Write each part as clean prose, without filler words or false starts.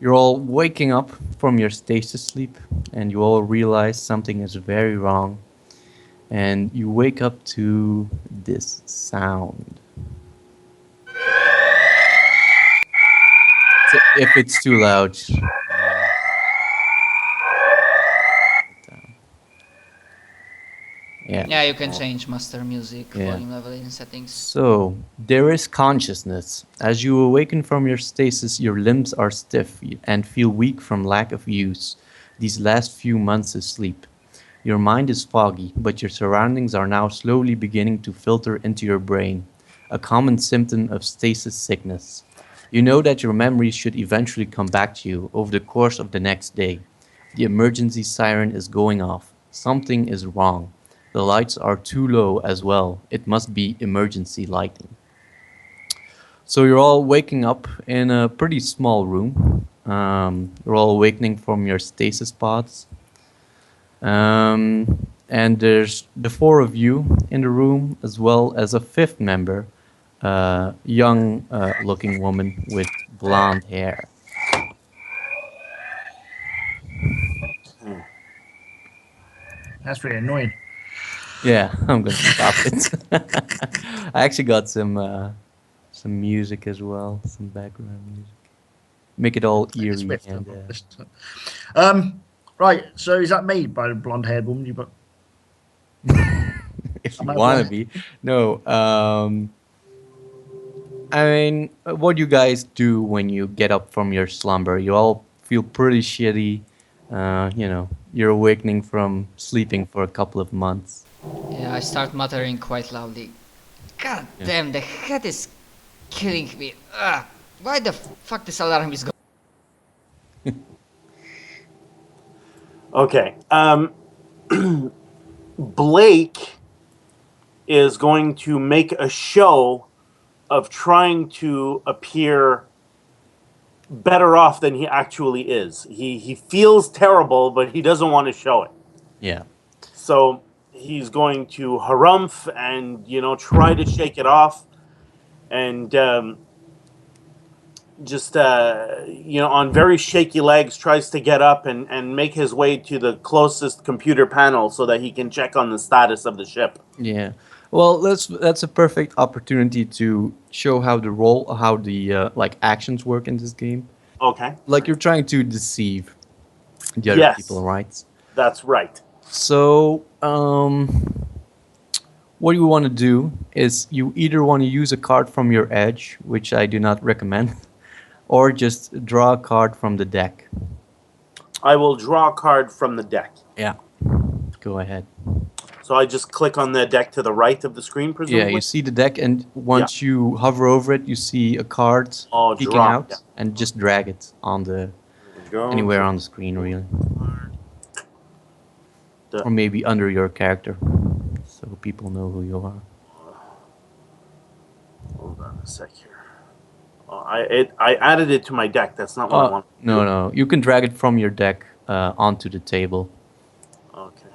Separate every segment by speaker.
Speaker 1: You're all waking up from your stasis sleep, and you all realize something is very wrong. And you wake up to this sound. So if it's too loud, yeah.
Speaker 2: Yeah, you can change master music
Speaker 1: Yeah.
Speaker 2: volume level in settings.
Speaker 1: So, there is consciousness. As you awaken from your stasis, your limbs are stiff and feel weak from lack of use these last few months of sleep. Your mind is foggy, but your surroundings are now slowly beginning to filter into your brain, a common symptom of stasis sickness. You know that your memories should eventually come back to you over the course of the next day. The emergency siren is going off. Something is wrong. The lights are too low as well. It must be emergency lighting. So you're all waking up in a pretty small room. You're all awakening from your stasis pods. And there's the four of you in the room, as well as a fifth member, a young looking woman with blonde hair.
Speaker 3: That's pretty annoying.
Speaker 1: Yeah, I'm gonna stop it. I actually got some music as well, some background music. Make it all eerie
Speaker 3: Swift
Speaker 1: and
Speaker 3: on this one. Right, so is that made by the blonde-haired woman? You got
Speaker 1: if you
Speaker 3: Am I
Speaker 1: want to
Speaker 3: blonde?
Speaker 1: be. No, I mean, what do you guys do when you get up from your slumber? You all feel pretty shitty. You're awakening from sleeping for a couple of months.
Speaker 2: Yeah, I start muttering quite loudly. God
Speaker 1: Yeah.
Speaker 2: damn, the head is killing me. Ugh, why the fuck this alarm is going?
Speaker 4: Okay. Blake is going to make a show of trying to appear better off than he actually is. He feels terrible, but he doesn't want to show it.
Speaker 1: Yeah.
Speaker 4: So he's going to harumph and try to shake it off, and just on very shaky legs tries to get up and make his way to the closest computer panel so that he can check on the status of the ship.
Speaker 1: Yeah. Well, that's a perfect opportunity to show how the like actions work in this game.
Speaker 4: Okay.
Speaker 1: Like you're trying to deceive the other
Speaker 4: Yes,
Speaker 1: people, right?
Speaker 4: that's right.
Speaker 1: So, what you want to do is you either want to use a card from your edge, which I do not recommend, or just draw a card from the deck.
Speaker 4: I will draw a card from the deck.
Speaker 1: Yeah. Go ahead.
Speaker 4: So I just click on the deck to the right of the screen,
Speaker 1: Yeah,
Speaker 4: presumably?
Speaker 1: you see the deck, and once you hover over it, you see a card
Speaker 4: Oh,
Speaker 1: peeking
Speaker 4: drop,
Speaker 1: out,
Speaker 4: yeah.
Speaker 1: and just drag it on the
Speaker 4: There we go.
Speaker 1: anywhere on the screen, really,
Speaker 4: The-
Speaker 1: or maybe under your character, so people know who you are.
Speaker 4: Hold on a sec here. Oh, I added it to my deck. That's not what I want.
Speaker 1: No, you can drag it from your deck onto the table.
Speaker 4: Okay.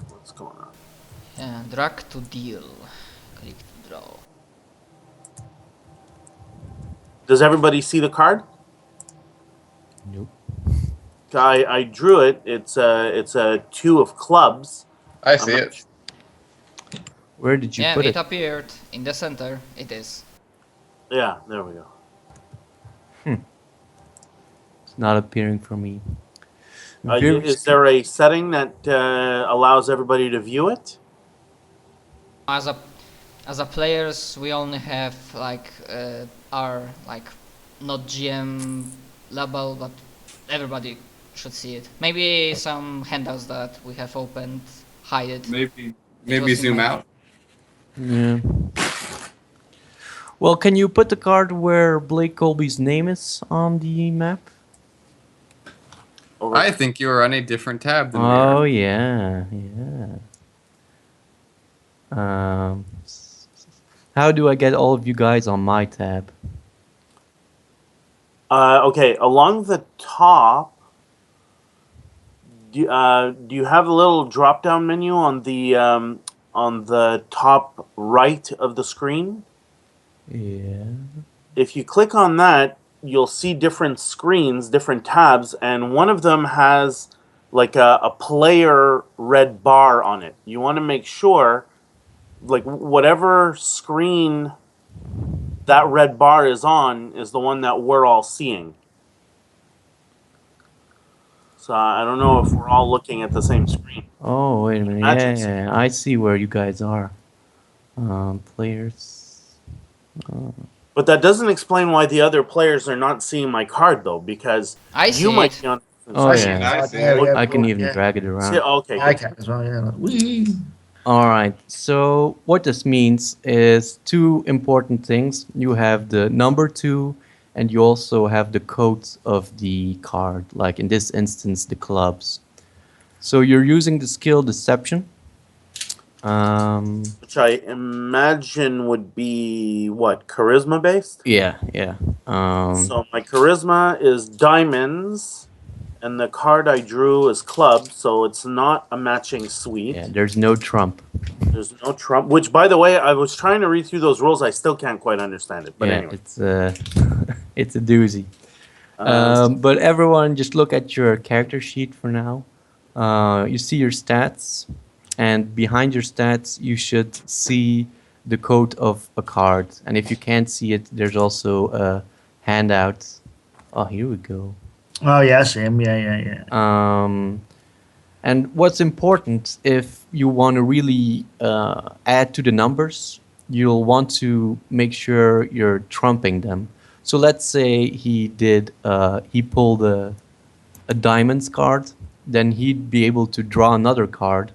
Speaker 4: What's going on?
Speaker 2: Yeah, drag to deal. Click to draw.
Speaker 4: Does everybody see the card?
Speaker 1: Nope.
Speaker 4: I drew it. It's a two of clubs.
Speaker 5: I see
Speaker 4: not
Speaker 5: it.
Speaker 1: Where did you
Speaker 2: Yeah,
Speaker 1: put
Speaker 2: it
Speaker 1: it?
Speaker 2: appeared in the center. It is.
Speaker 4: Yeah, there we go.
Speaker 1: It's not appearing for me.
Speaker 4: Is there a setting that allows everybody to view it?
Speaker 2: As a players, we only have like our like not GM level, but everybody should see it. Maybe some handouts that we have opened hide it.
Speaker 5: Maybe
Speaker 2: was in
Speaker 5: zoom
Speaker 2: my-
Speaker 5: out.
Speaker 1: Yeah. Well, can you put the card where Blake Colby's name is on the map?
Speaker 4: Over-
Speaker 5: I think you are on a different tab than we
Speaker 1: Oh
Speaker 5: are.
Speaker 1: yeah. How do I get all of you guys on my tab?
Speaker 4: Okay, along the top, do you have a little drop-down menu on the top right of the screen?
Speaker 1: Yeah.
Speaker 4: If you click on that, you'll see different screens, different tabs, and one of them has like a player red bar on it. You want to make sure, like, whatever screen that red bar is on is the one that we're all seeing. So I don't know if we're all looking at the same screen.
Speaker 1: Oh, wait a minute.
Speaker 4: Imagine
Speaker 1: Yeah, I see where you guys are. Players.
Speaker 4: But that doesn't explain why the other players are not seeing my card, though, because
Speaker 2: I
Speaker 4: you
Speaker 2: see
Speaker 4: might
Speaker 2: it.
Speaker 4: be on.
Speaker 1: Oh,
Speaker 3: I see
Speaker 1: yeah.
Speaker 3: the
Speaker 5: I
Speaker 3: card.
Speaker 5: see
Speaker 3: Yeah,
Speaker 5: it.
Speaker 3: yeah,
Speaker 1: I can even
Speaker 3: yeah.
Speaker 1: drag it
Speaker 4: See,
Speaker 1: around.
Speaker 4: okay,
Speaker 3: I
Speaker 4: good.
Speaker 3: can as well. Yeah. Like, whee.
Speaker 1: All right. So what this means is two important things. You have the number 2, and you also have the codes of the card. Like in this instance, the clubs. So you're using the skill deception.
Speaker 4: Which I imagine would be what, charisma based?
Speaker 1: Yeah, yeah.
Speaker 4: So my charisma is diamonds, and the card I drew is club, so it's not a matching suite.
Speaker 1: Yeah, there's no trump.
Speaker 4: There's no trump. Which, by the way, I was trying to read through those rules. I still can't quite understand it. But
Speaker 1: Yeah,
Speaker 4: anyway,
Speaker 1: it's it's a doozy.
Speaker 4: Uh,
Speaker 1: But everyone, just look at your character sheet for now. You see your stats, and behind your stats, you should see the code of a card. And if you can't see it, there's also a handout. Oh, here we go.
Speaker 3: Oh yeah, I see him. Yeah, yeah, yeah.
Speaker 1: And what's important, if you want to really add to the numbers, you'll want to make sure you're trumping them. So let's say he pulled a diamonds card, then he'd be able to draw another card.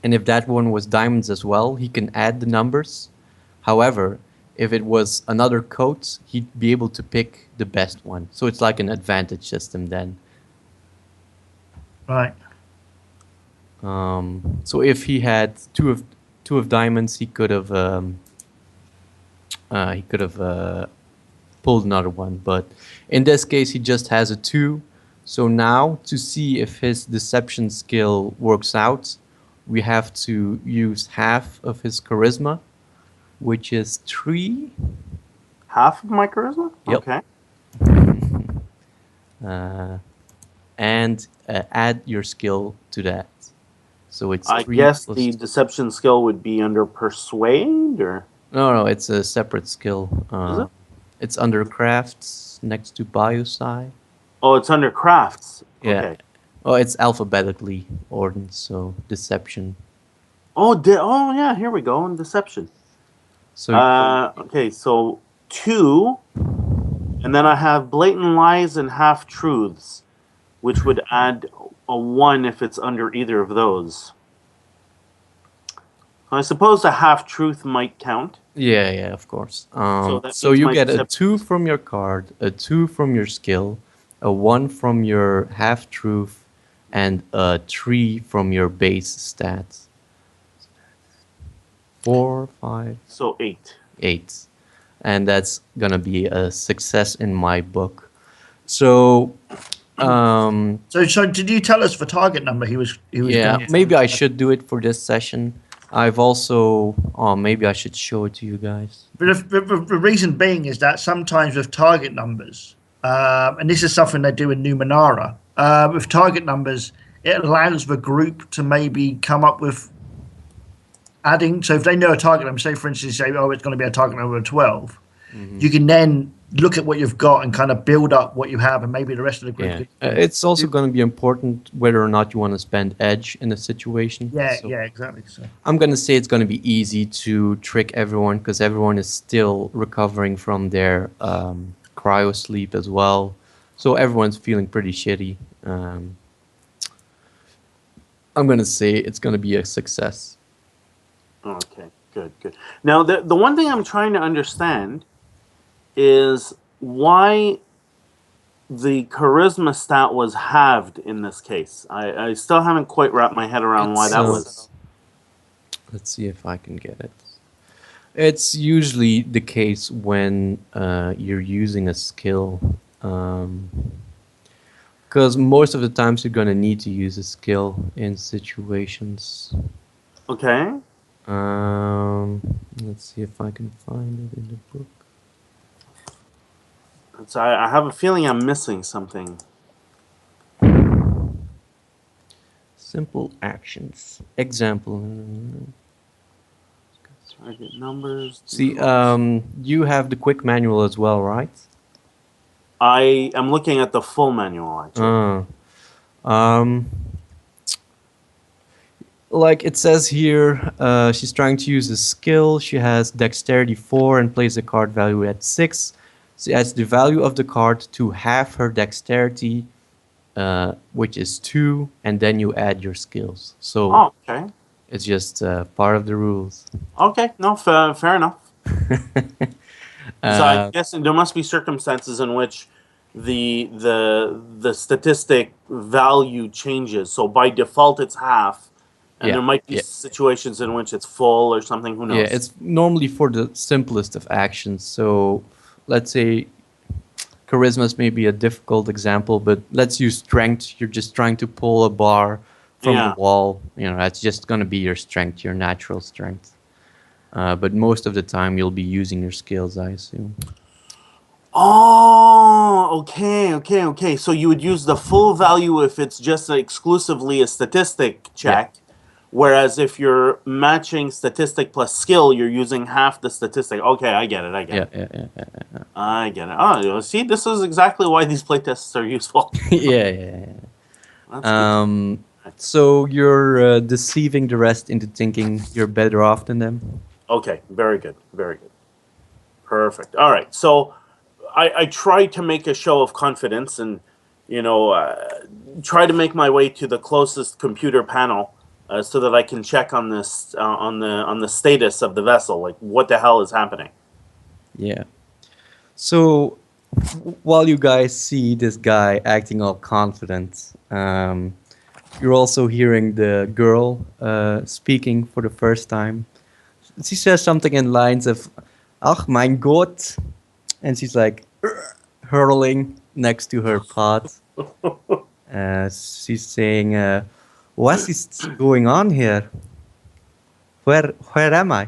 Speaker 1: And if that one was diamonds as well, he can add the numbers. However, if it was another code, he'd be able to pick the best one. So it's like an advantage system then.
Speaker 3: Right.
Speaker 1: So if he had two of diamonds, he could have pulled another one. But in this case, he just has a 2. So now to see if his deception skill works out, we have to use half of his charisma, which is 3.
Speaker 4: half of my charisma?
Speaker 1: Yep.
Speaker 4: Okay.
Speaker 1: And add your skill to that. So it's
Speaker 4: I
Speaker 1: 3
Speaker 4: guess
Speaker 1: plus
Speaker 4: the deception skill would be under persuade, or
Speaker 1: No, it's a separate skill.
Speaker 4: Is it?
Speaker 1: It's under crafts next to biosci.
Speaker 4: oh, it's under crafts.
Speaker 1: Yeah.
Speaker 4: Okay.
Speaker 1: Oh, it's alphabetically ordered, so deception.
Speaker 4: Oh, yeah. Here we go. In deception.
Speaker 1: So
Speaker 4: Okay, so 2, and then I have blatant lies and half truths, which would add a 1 if it's under either of those. I suppose a half truth might count.
Speaker 1: yeah, of course.
Speaker 4: that
Speaker 1: So
Speaker 4: means
Speaker 1: you
Speaker 4: my
Speaker 1: get a
Speaker 4: deception
Speaker 1: 2 from your card, a 2 from your skill, a 1 from your half truth, and a 3 from your base stats. 4, 5,
Speaker 4: So 8.
Speaker 1: 8, and that's gonna be a success in my book. So
Speaker 3: So did you tell us the target number he was
Speaker 1: yeah,
Speaker 3: gonna-
Speaker 1: maybe I should do it for this session. I've also maybe I should show it to you guys.
Speaker 3: But the reason being is that sometimes with target numbers, and this is something they do in Numenera, with target numbers, it allows the group to maybe come up with adding. So if they know a target number, say for instance, say, oh, it's going to be a target number of 12, you can then look at what you've got and kind of build up what you have, and maybe the rest of the group.
Speaker 1: Yeah, it's also going to be important whether or not you want to spend edge in a situation.
Speaker 3: Yeah,
Speaker 1: So
Speaker 3: yeah, exactly. So.
Speaker 1: I'm going to say it's going to be easy to trick everyone because everyone is still recovering from their cryo sleep as well. So everyone's feeling pretty shitty. I'm going to say it's going to be a success.
Speaker 4: Okay, good. Now, the one thing I'm trying to understand is why the charisma stat was halved in this case. I still haven't quite wrapped my head around why that was.
Speaker 1: Let's see if I can get it. It's usually the case when you're using a skill. Because most of the times you're going to need to use a skill in situations.
Speaker 4: Okay.
Speaker 1: Let's see if I can find it in the book.
Speaker 4: So I have a feeling I'm missing something.
Speaker 1: Simple actions. Example.
Speaker 4: Target numbers.
Speaker 1: See,
Speaker 4: defaults.
Speaker 1: you have the quick manual as well, right?
Speaker 4: I am looking at the full manual actually.
Speaker 1: Um, like it says here, she's trying to use a skill. She has dexterity 4 and plays the card value at 6. She adds the value of the card to half her dexterity, which is 2, and then you add your skills. So
Speaker 4: Oh, okay.
Speaker 1: it's just part of the rules.
Speaker 4: Okay, no, fair enough. So I
Speaker 1: Uh,
Speaker 4: guess there must be circumstances in which the statistic value changes. So by default, it's half, and
Speaker 1: Yeah,
Speaker 4: there might be
Speaker 1: yeah.
Speaker 4: situations in which it's full or something. Who knows?
Speaker 1: Yeah, it's normally for the simplest of actions. So let's say charisma is maybe a difficult example, but let's use strength. You're just trying to pull a bar from the
Speaker 4: Yeah.
Speaker 1: wall. You know, that's just going to be your strength, your natural strength. But most of the time, you'll be using your skills, I assume.
Speaker 4: Oh, okay. So you would use the full value if it's just exclusively a statistic check, whereas if you're matching statistic plus skill, you're using half the statistic. Okay, I get it. I get
Speaker 1: Yeah,
Speaker 4: it.
Speaker 1: yeah.
Speaker 4: I get it. Oh, see, this is exactly why these playtests are useful.
Speaker 1: Yeah.
Speaker 4: That's good.
Speaker 1: So you're deceiving the rest into thinking you're better off than them.
Speaker 4: Okay, very good. Perfect. All right, so I try to make a show of confidence and, try to make my way to the closest computer panel so that I can check on this on the status of the vessel, like what the hell is happening.
Speaker 1: Yeah. So while you guys see this guy acting all confident, you're also hearing the girl speaking for the first time. She says something in lines of, "Ach mein Gott," and she's like hurling next to her pot. She's saying, "What is going on here? Where am I?"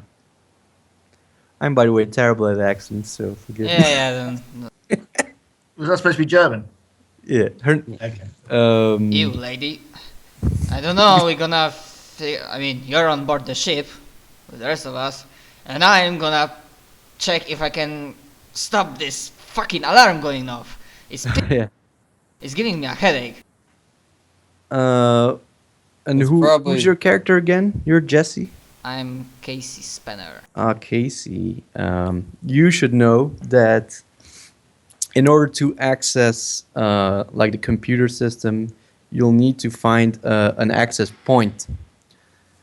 Speaker 1: I'm, by the way, terrible at accents, so forgive me.
Speaker 2: Yeah.
Speaker 3: Was that supposed to be German?
Speaker 1: Yeah. Her,
Speaker 3: Okay.
Speaker 2: You lady. I don't know. We're gonna. I mean, you're on board the ship with the rest of us, and I'm gonna check if I can stop this fucking alarm going off.
Speaker 1: yeah.
Speaker 2: It's giving me a headache.
Speaker 1: And
Speaker 5: It's
Speaker 1: who's
Speaker 5: probably-
Speaker 1: your character again? You're Jesse?
Speaker 2: I'm Casey Spanner.
Speaker 1: Casey. You should know that in order to access like the computer system, you'll need to find an access point.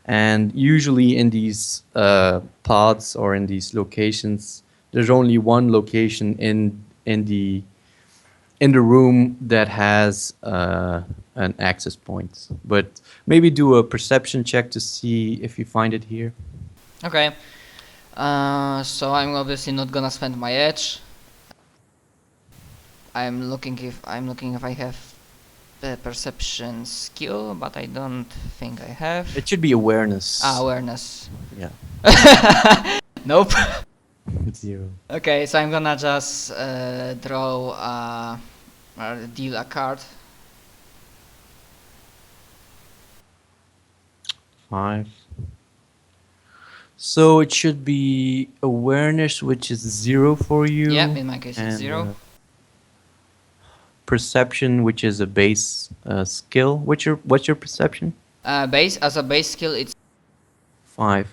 Speaker 1: And usually in these pods or in these locations, there's only one location in the room that has an access point. But maybe do a perception check to see if you find it here.
Speaker 2: Okay. So I'm obviously not gonna spend my edge. I'm looking if I have the perception skill, but I don't think I have.
Speaker 1: It should be awareness.
Speaker 2: Awareness.
Speaker 1: Yeah.
Speaker 2: Nope.
Speaker 1: 0.
Speaker 2: Okay, so I'm gonna just draw deal a card.
Speaker 1: 5. So it should be awareness, which is 0 for you.
Speaker 2: Yeah, in my case it's
Speaker 1: and,
Speaker 2: 0.
Speaker 1: Perception, which is a base skill. What's your perception?
Speaker 2: As a base skill, it's
Speaker 1: 5.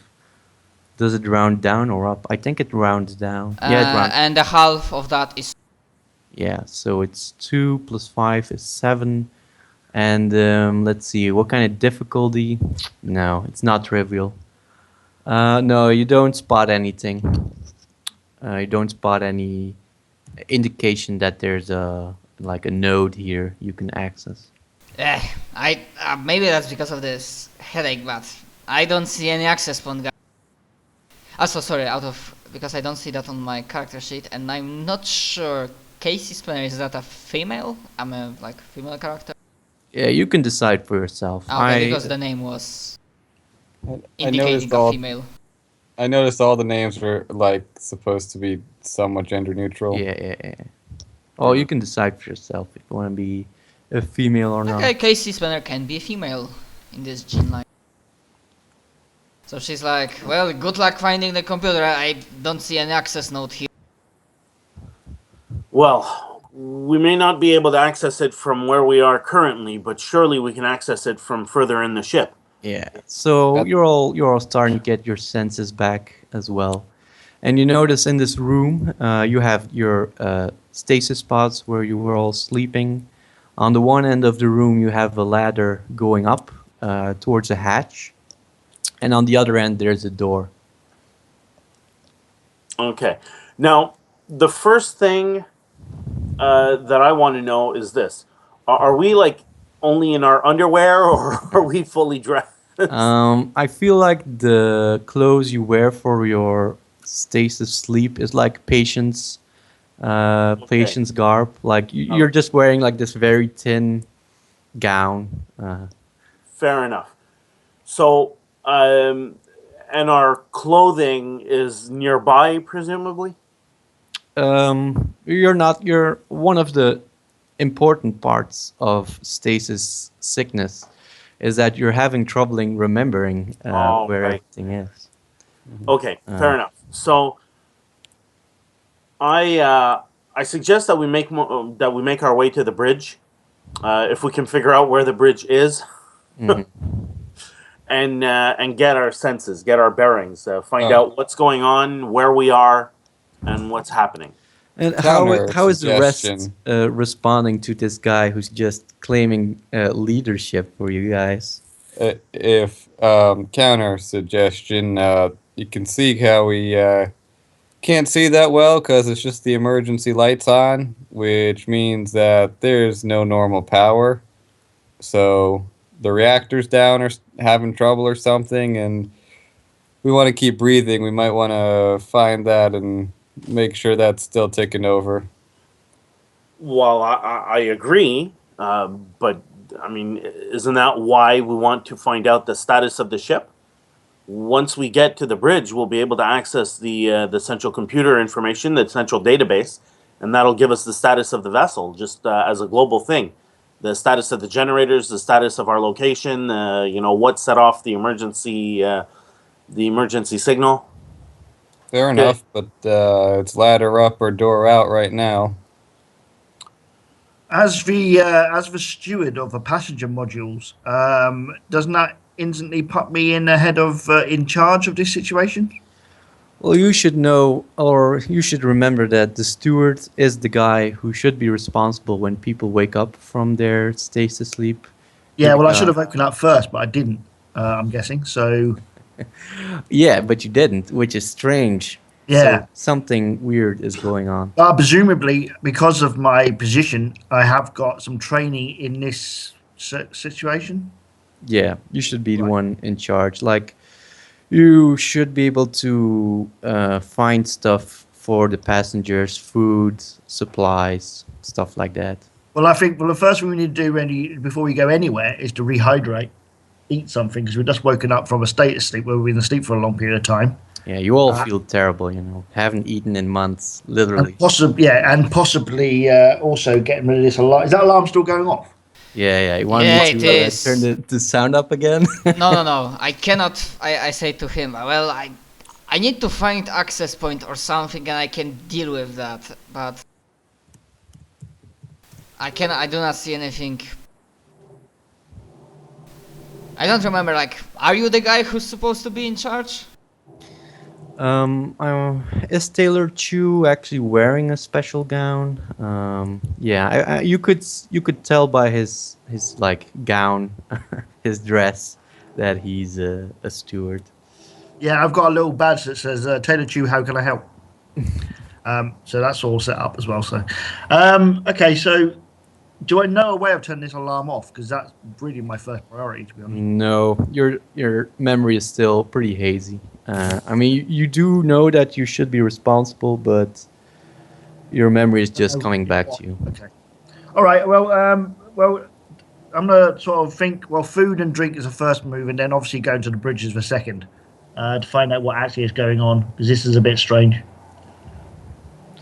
Speaker 1: Does it round down or up? I think it rounds down. Yeah, it rounds.
Speaker 2: and the half of that is
Speaker 1: Yeah, so it's 2 plus 5 is 7. And let's see, what kind of difficulty? No, it's not trivial. No, you don't spot anything. You don't spot any indication that there's a node here you can access.
Speaker 2: I maybe that's because of this headache, but I don't see any access point. Also, sorry, because I don't see that on my character sheet, and I'm not sure. Casey Spanner, is that a female? I'm a female character.
Speaker 1: Yeah, you can decide for yourself.
Speaker 2: Okay, because the name was. indicating a female.
Speaker 5: I noticed all the names were like supposed to be somewhat gender neutral.
Speaker 1: Yeah. Oh, you can decide for yourself if you want to be a female or not.
Speaker 2: Okay, Casey Spanner can be a female in this gene line. So she's like, well, good luck finding the computer. I don't see an access note here.
Speaker 4: Well, we may not be able to access it from where we are currently, but surely we can access it from further in the ship.
Speaker 1: Yeah. So you're all starting to get your senses back as well, and you notice in this room you have your stasis pods where you were all sleeping. On the one end of the room you have a ladder going up towards a hatch, and on the other end there's a door.
Speaker 4: Okay. Now, the first thing that I want to know is this: are we like only in our underwear, or are we fully dressed?
Speaker 1: I feel like the clothes you wear for your stasis sleep is like patient's garb. Like you're just wearing like this very thin gown.
Speaker 4: Fair enough. So, and our clothing is nearby, presumably?
Speaker 1: You're one of the important parts of stasis sickness is that you're having trouble remembering where everything is.
Speaker 4: Okay, fair enough. So I suggest that we make our way to the bridge, if we can figure out where the bridge is, and get our senses, get our bearings, find out what's going on, where we are, and what's happening.
Speaker 1: And how is the rest responding to this guy who's just claiming leadership for you guys?
Speaker 5: If counter suggestion, you can see how we can't see that well because it's just the emergency lights on, which means that there's no normal power. So the reactor's down or having trouble or something, and we want to keep breathing. We might want to find that and make sure that's still ticking over.
Speaker 4: Well, I agree, but I mean, isn't that why we want to find out the status of the ship? Once we get to the bridge, we'll be able to access the central computer information, the central database, and that'll give us the status of the vessel, just as a global thing. The status of the generators, the status of our location, what set off the emergency signal.
Speaker 5: Fair enough, but it's ladder up or door out right now.
Speaker 3: As the steward of the passenger modules, doesn't that instantly put me in ahead of in charge of this situation?
Speaker 1: Well, you should know, or you should remember that the steward is the guy who should be responsible when people wake up from their stasis sleep.
Speaker 3: Yeah, well, I should have woken up first, but I didn't. I'm guessing so.
Speaker 1: Yeah, but you didn't, which is strange.
Speaker 3: Yeah.
Speaker 1: So something weird is going on.
Speaker 3: Presumably, because of my position, I have got some training in this situation.
Speaker 1: Yeah, you should be the one in charge. Like, you should be able to find stuff for the passengers, food, supplies, stuff like that.
Speaker 3: Well, I think the first thing we need to do before we go anywhere is to rehydrate, eat something, because we've just woken up from a state of sleep where we've been asleep for a long period of time.
Speaker 1: Yeah, you all feel terrible, haven't eaten in months, literally.
Speaker 3: And possibly also getting rid of this alarm. Is that alarm still going off?
Speaker 1: Yeah. You want me to turn the sound up again?
Speaker 2: No. I cannot. I say to him, well, I need to find access point or something, and I can deal with that. But I do not see anything. I don't remember. Like, are you the guy who's supposed to be in charge?
Speaker 1: Is Taylor Chu actually wearing a special gown? Yeah, you could tell by his like gown, his dress, that he's a steward.
Speaker 3: Yeah, I've got a little badge that says Taylor Chu, how can I help? So that's all set up as well. So, okay, so do I know a way of turning this alarm off? Because that's really my first priority, to be honest.
Speaker 1: No, your memory is still pretty hazy. I mean, you do know that you should be responsible, but your memory is just coming back to you.
Speaker 3: Okay. All right. Well, gonna sort of think. Well, food and drink is the first move, and then obviously going to the bridges for second to find out what actually is going on, because this is a bit strange.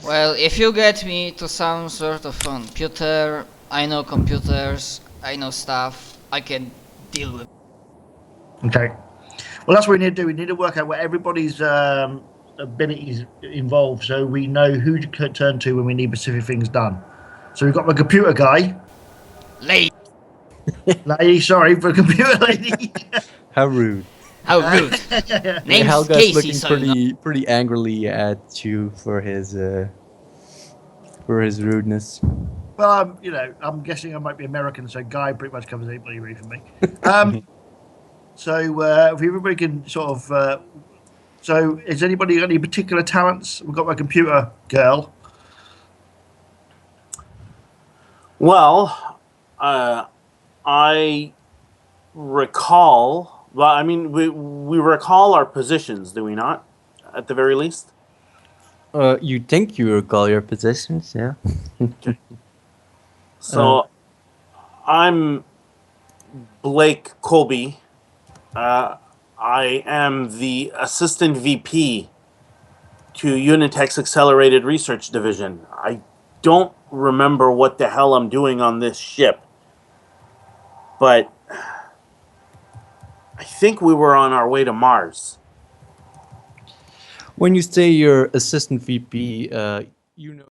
Speaker 2: Well, if you get me to some sort of computer, I know computers, I know stuff, I can deal with.
Speaker 3: Okay. Well, that's what we need to do. We need to work out what everybody's abilities involved, so we know who to turn to when we need specific things done. So we've got the computer guy.
Speaker 2: Late.
Speaker 3: Lady, sorry, for computer lady.
Speaker 1: How rude.
Speaker 2: How rude. Name's
Speaker 1: Helga's
Speaker 2: Casey,
Speaker 1: looking
Speaker 2: so you know.
Speaker 1: pretty angrily at you for his rudeness.
Speaker 3: Well, I'm guessing I might be American, so guy pretty much covers anybody really for me. So if everybody can sort of. So has anybody got any particular talents? We've got my computer girl.
Speaker 4: Well, I recall. Well, I mean, we recall our positions, do we not? At the very least.
Speaker 1: You think you recall your positions, yeah?
Speaker 4: So, I'm Blake Colby. I am the assistant VP to Unitech's Accelerated Research Division. I don't remember what the hell I'm doing on this ship, but I think we were on our way to Mars.
Speaker 1: When you say you're assistant VP, you know